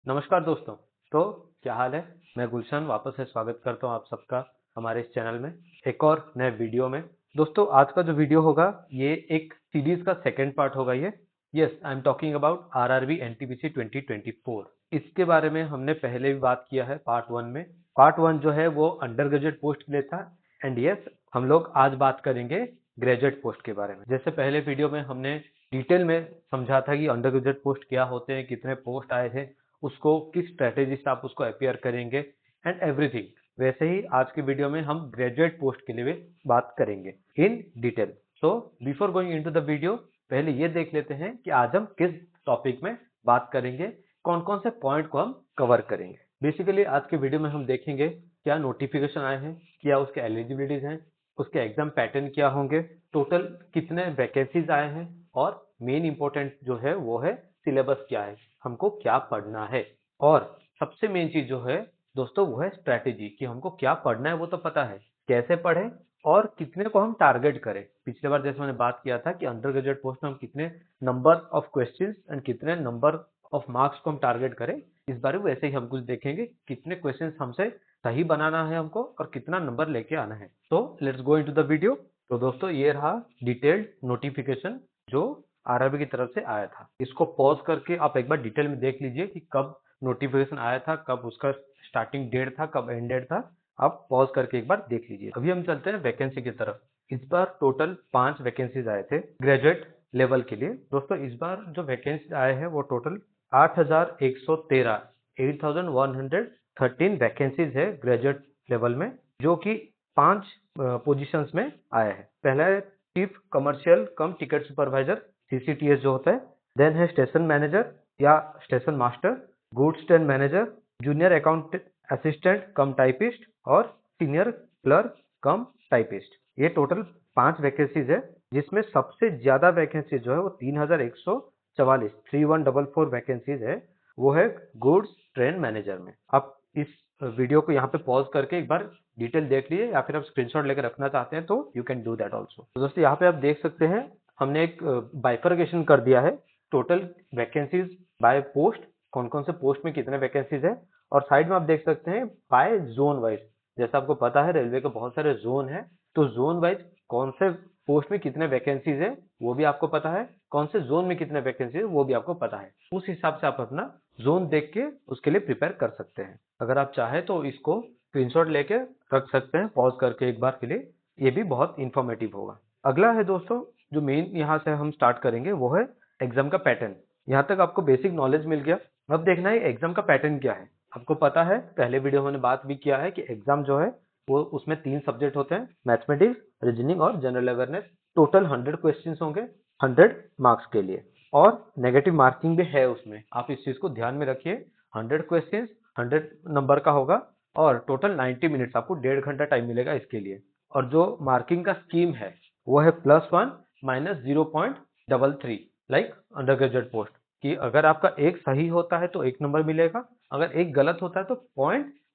नमस्कार दोस्तों। तो क्या हाल है। मैं गुलशन वापस से स्वागत करता हूं आप सबका हमारे इस चैनल में एक और नए वीडियो में। दोस्तों आज का जो वीडियो होगा ये एक सीरीज का सेकंड पार्ट होगा। ये yes I am talking about RRB NTPC 2024। इसके बारे में हमने पहले भी बात किया है पार्ट वन में। पार्ट वन जो है वो अंडर ग्रेजुएट पोस्ट के लिए था एंड यस हम लोग आज बात करेंगे ग्रेजुएट पोस्ट के बारे में। जैसे पहले वीडियो में हमने डिटेल में समझा था कि अंडर ग्रेजुएट पोस्ट क्या होते हैं, कितने पोस्ट आए थे, उसको किस स्ट्रेटेजी से आप उसको अपियर करेंगे एंड एवरीथिंग। वैसे ही आज की वीडियो में हम ग्रेजुएट पोस्ट के लिए भी बात करेंगे in detail. So before going into the video पहले ये देख लेते हैं कि आज हम किस टॉपिक में बात करेंगे, कौन कौन से पॉइंट को हम कवर करेंगे। बेसिकली आज के वीडियो में हम देखेंगे क्या नोटिफिकेशन आए हैं, क्या उसके एलिजिबिलिटीज हैं, उसके एग्जाम पैटर्न क्या होंगे, टोटल कितने वैकेंसीज आए हैं और मेन इंपॉर्टेंट जो है वो है सिलेबस क्या है, हमको क्या पढ़ना है। और सबसे मेन चीज जो है दोस्तों वो है स्ट्रैटेजी कि हमको क्या पढ़ना है वो तो पता है, कैसे पढ़ें और कितने को हम टारगेट करें। पिछले बार जैसे मैंने बात किया था कि अंडर ग्रेजुएट पोस्ट में हम कितने नंबर ऑफ क्वेश्चंस एंड कितने नंबर ऑफ मार्क्स को हम टारगेट करें। इस बार वैसे ही हम कुछ देखेंगे कितने क्वेश्चंस हमसे सही बनाना है हमको और कितना नंबर लेके आना है। तो let's go into the video. तो दोस्तों ये रहा डिटेल्ड नोटिफिकेशन जो आरआरबी की तरफ से आया था। इसको पॉज करके आप एक बार डिटेल में देख लीजिए कि कब नोटिफिकेशन आया था, कब उसका स्टार्टिंग डेट था, कब एंड डेट था। आप पॉज करके एक बार देख लीजिए। अभी हम चलते हैं वैकेंसी की तरफ। इस बार टोटल 5 वैकेंसीज आए थे ग्रेजुएट लेवल के लिए। दोस्तों इस बार जो वैकेंसी आए हैं वो टोटल 8113 8113 वैकेंसीज है ग्रेजुएट लेवल में, जो कि 5 पोजीशंस में आया है। पहला है chief commercial cum ticket supervisor CCTS जो होता है। देन है स्टेशन मैनेजर या station master, goods train manager, junior account assistant cum typist और सीनियर क्लर्क कम टाइपिस्ट। ये टोटल 5 वैकेंसीज है, जिसमें सबसे ज्यादा वैकेंसी जो है वो 3144 3144 वैकेंसीज है, वो है गुड्स ट्रेन मैनेजर में। आप इस वीडियो को यहाँ पे पॉज करके एक बार डिटेल देख लीजिए या फिर आप स्क्रीनशॉट लेकर रखना चाहते हैं तो you can do that also. तो दोस्तों यहाँ पे आप देख सकते हैं हमने एक बाइफर्केशन कर दिया है टोटल वैकेंसीज बाय पोस्ट, कौन कौन से पोस्ट में कितने वैकेंसीज है। और साइड में आप देख सकते हैं बाय जोन वाइज। जैसा आपको पता है रेलवे के बहुत सारे जोन है, तो जोन वाइज कौन से पोस्ट में कितने वैकेंसीज है वो भी आपको पता है, कौन से जोन में कितने वैकेंसी है वो भी आपको पता है। उस हिसाब से आप अपना जोन देख के उसके लिए प्रिपेयर कर सकते हैं। अगर आप चाहे तो इसको स्क्रीनशॉट लेके रख सकते हैं पॉज करके एक बार के लिए, ये भी बहुत इंफॉर्मेटिव होगा। अगला है दोस्तों जो मेन यहाँ से हम स्टार्ट करेंगे वो है एग्जाम का पैटर्न। यहाँ तक आपको बेसिक नॉलेज मिल गया। अब देखना है एग्जाम का पैटर्न क्या है। आपको पता है पहले वीडियो में बात भी किया है कि एग्जाम जो है वो उसमें 3 सब्जेक्ट होते हैं, मैथमेटिक्स, रीजनिंग और जनरल अवेयरनेस। टोटल 100 क्वेश्चंस होंगे 100 मार्क्स के लिए और नेगेटिव मार्किंग भी है उसमें, आप इस चीज को ध्यान में रखिए। 100 क्वेश्चंस 100 नंबर का होगा और टोटल 90 मिनट्स, आपको 1.5 घंटा टाइम मिलेगा इसके लिए। और जो मार्किंग का स्कीम है वो है +1 -0.33 लाइक अंडर ग्रेजुएट पोस्ट, कि अगर आपका एक सही होता है तो 1 नंबर मिलेगा, अगर एक गलत होता है तो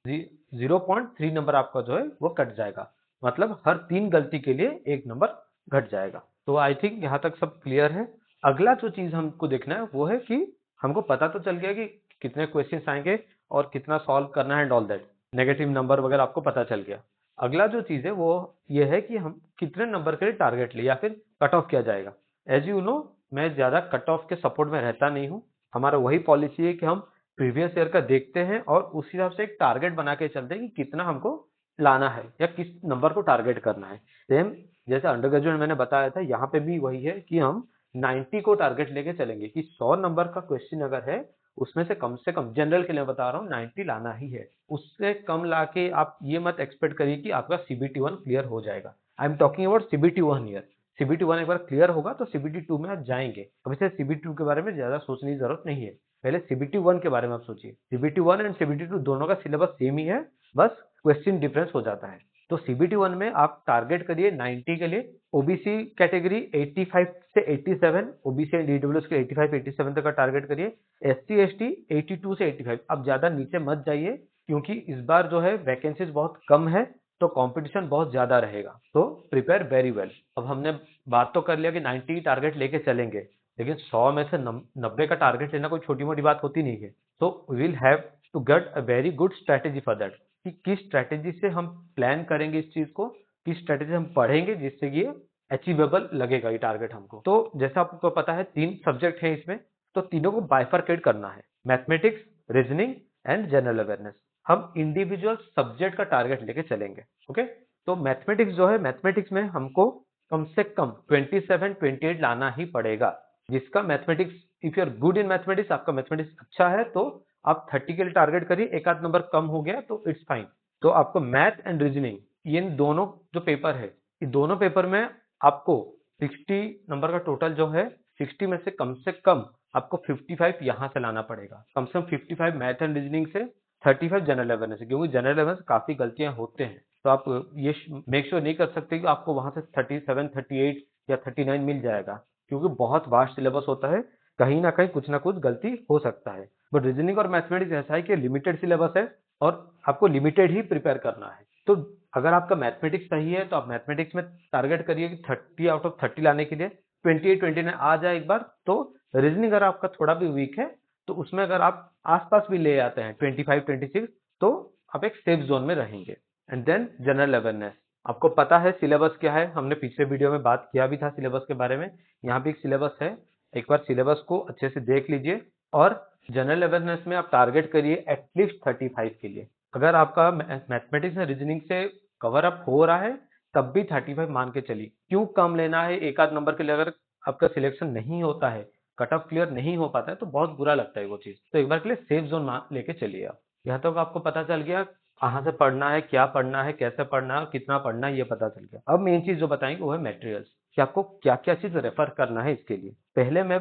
0.3 नंबर आपका जो है वो कट जाएगा। मतलब हर 3 गलती के लिए 1 नंबर घट जाएगा। तो आई थिंक यहाँ तक सब क्लियर है। अगला जो चीज हमको देखना है वो है कि हमको पता तो चल गया कि कितने क्वेश्चंस आएंगे और कितना सॉल्व करना है and all that, negative number वगैरह आपको पता चल गया। अगला जो चीज है वो ये है कि हम कितने नंबर के लिए टारगेट ले या फिर कट ऑफ किया जाएगा। एज यू नो मैं ज्यादा कट ऑफ के सपोर्ट में रहता नहीं हूँ। हमारा वही पॉलिसी है कि हम प्रीवियस ईयर का देखते हैं और उस हिसाब से एक टारगेट बना के चलते हैं कि कितना हमको लाना है या किस नंबर को टारगेट करना है। सेम जैसे अंडर ग्रेजुएट मैंने बताया था, यहाँ पे भी वही है कि हम 90 को टारगेट लेके चलेंगे कि 100 नंबर का क्वेश्चन अगर है उसमें से कम जनरल के लिए बता रहा हूँ 90 लाना ही है। उससे कम लाके आप ये मत एक्सपेक्ट करिए कि आपका सीबीटी 1 क्लियर हो जाएगा। I am talking about CBT 1 year. CBT 1 एक बार क्लियर होगा तो सीबीटी 2 में आप जाएंगे। अब इसे सीबीटी 2 के बारे में ज्यादा सोचने की जरूरत नहीं है, पहले सीबीटी 1 के बारे में आप सोचिए। सीबीटी 1 एंड सीबीटी 2 दोनों का सिलेबस सेम ही है, बस क्वेश्चन डिफरेंस हो जाता है। तो सीबीटी 1 में आप टारगेट करिए 90 के लिए। ओबीसी कैटेगरी 85 से 87, ओबीसी एंड ईडब्ल्यूएस के 85 87 तक का टारगेट करिए। एससी एसटी 82 से 85, अब ज्यादा नीचे मत जाइए क्योंकि इस बार जो है वैकेंसीज बहुत कम है तो कंपटीशन बहुत ज्यादा रहेगा, तो प्रिपेयर वेरी वेल। अब हमने बात तो कर लिया कि 90 टारगेट लेके चलेंगे, लेकिन 100 में से 90 का टारगेट लेना कोई छोटी मोटी बात होती नहीं है। तो we will have to get a very good strategy for that, कि किस स्ट्रैटेजी से हम प्लान करेंगे इस चीज को, किस स्ट्रैटेजी हम पढ़ेंगे जिससे ये अचीवेबल लगेगा ये टारगेट हमको। तो जैसा आपको पता है 3 सब्जेक्ट है इसमें, तो तीनों को बाइफरकेट करना है, mathematics, reasoning and general awareness. हम इंडिविजुअल सब्जेक्ट का टारगेट लेके चलेंगे। ओके, तो मैथमेटिक्स जो है, मैथमेटिक्स में हमको कम से कम 27-28 लाना ही पड़ेगा, जिसका mathematics, if you are good in mathematics, आपका मैथमेटिक्स अच्छा है तो आप 30 के लिए टारगेट करिए, एक आध नंबर कम हो गया तो इट्स फाइन। तो आपको मैथ एंड रीजनिंग, ये दोनों जो पेपर है, ये दोनों पेपर में आपको 60 नंबर का टोटल जो है, 60 में से कम आपको 55 यहां से लाना पड़ेगा, कम से कम 55 मैथ एंड रीजनिंग से, 35 जनरल अवेयरनेस से, क्योंकि जनरल अवेयरनेस काफी गलतियां होते हैं, तो आप ये मेक श्योर नहीं कर सकते कि आपको वहां से 37, 38 या 39 मिल जाएगा, क्योंकि बहुत वास्ट सिलेबस होता है, कहीं ना कहीं कुछ ना कुछ गलती हो सकता है। बट रीजनिंग और मैथमेटिक्स ऐसा है कि लिमिटेड सिलेबस है और आपको लिमिटेड ही प्रिपेयर करना है। तो अगर आपका मैथमेटिक्स सही है तो आप मैथमेटिक्स में टारगेट करिए कि 30 आउट ऑफ 30 लाने के लिए 28, 29 आ जाए एक बार। तो रीजनिंग अगर आपका थोड़ा भी वीक है तो उसमें अगर आप आसपास भी ले आते हैं 25, 26, तो आप एक सेफ जोन में रहेंगे। एंड देन जनरल अवेयरनेस, आपको पता है सिलेबस क्या है, हमने पिछले वीडियो में बात किया भी था सिलेबस के बारे में, यहाँ भी एक सिलेबस है, एक बार सिलेबस को अच्छे से देख लीजिए। और जनरल अवेयरनेस में आप टारगेट करिए एटलीस्ट 35 के लिए। अगर आपका मैथमेटिक्स और रीजनिंग से कवर अप हो रहा है तब भी 35 मान के चलिए, क्यों कम लेना है एक आध नंबर के लिए। अगर आपका सिलेक्शन नहीं होता है, कट ऑफ क्लियर नहीं हो पाता है, तो बहुत बुरा लगता है वो चीज। तो एक बार के लिए सेफ जोन लेके चलिए आप। यहाँ तक आपको पता चल गया कहाँ से पढ़ना है, क्या पढ़ना है, कैसे पढ़ना है, कितना पढ़ना है, ये पता चल गया। अब मेन चीज जो बताएंगे वो है मटेरियल्स, कि आपको क्या क्या चीज रेफर करना है इसके लिए। पहले मैं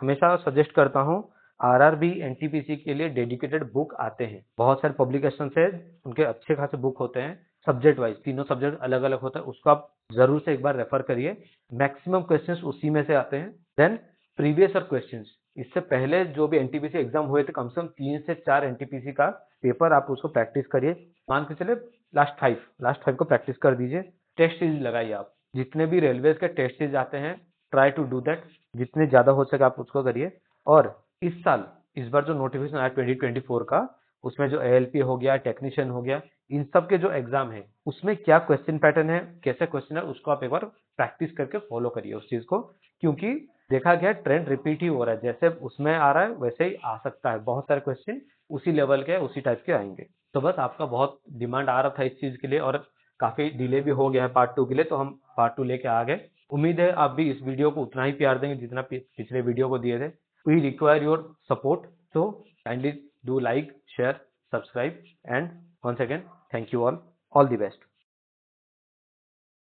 हमेशा सजेस्ट करता हूँ, आरआरबी एनटीपीसी के लिए डेडिकेटेड बुक आते हैं, बहुत सारे पब्लिकेशन है, उनके अच्छे खासे बुक होते हैं, सब्जेक्ट वाइज, तीनों सब्जेक्ट अलग अलग होता है, उसको आप जरूर से एक बार रेफर करिए। मैक्सिमम क्वेश्चंस उसी में से आते हैं। देन प्रीवियस ईयर क्वेश्चंस, इससे पहले जो भी एनटीपीसी एग्जाम हुए थे, कम से कम 3 से 4 एनटीपीसी का पेपर आप उसको प्रैक्टिस करिए। मान के चले लास्ट फाइव को प्रैक्टिस कर दीजिए। टेस्ट सीरीज लगाइए आप, जितने भी रेलवेज के टेस्ट सीरीज आते हैं, ट्राई टू डू दैट, जितने ज्यादा हो सके आप उसको करिए। और इस बार जो नोटिफिकेशन आया 2024 का, उसमें जो एएलपी हो गया, टेक्नीशियन हो गया, इन सब के जो एग्जाम है उसमें क्या क्वेश्चन पैटर्न है, कैसे क्वेश्चन है, उसको आप एक बार प्रैक्टिस करके फॉलो करिए उस चीज को। क्योंकि देखा गया ट्रेंड रिपीट ही हो रहा है, जैसे उसमें आ रहा है वैसे ही आ सकता है, बहुत सारे क्वेश्चन उसी लेवल के उसी टाइप के आएंगे। तो बस आपका बहुत डिमांड आ रहा था इस चीज के लिए, और काफी डिले भी हो गया है पार्ट 2 के लिए, तो हम पार्ट 2 लेके आ गए। उम्मीद है आप भी इस वीडियो को उतना ही प्यार देंगे जितना पिछले वीडियो को दिए थे। We require your support, so kindly do like, share, subscribe, and once again thank you all the best.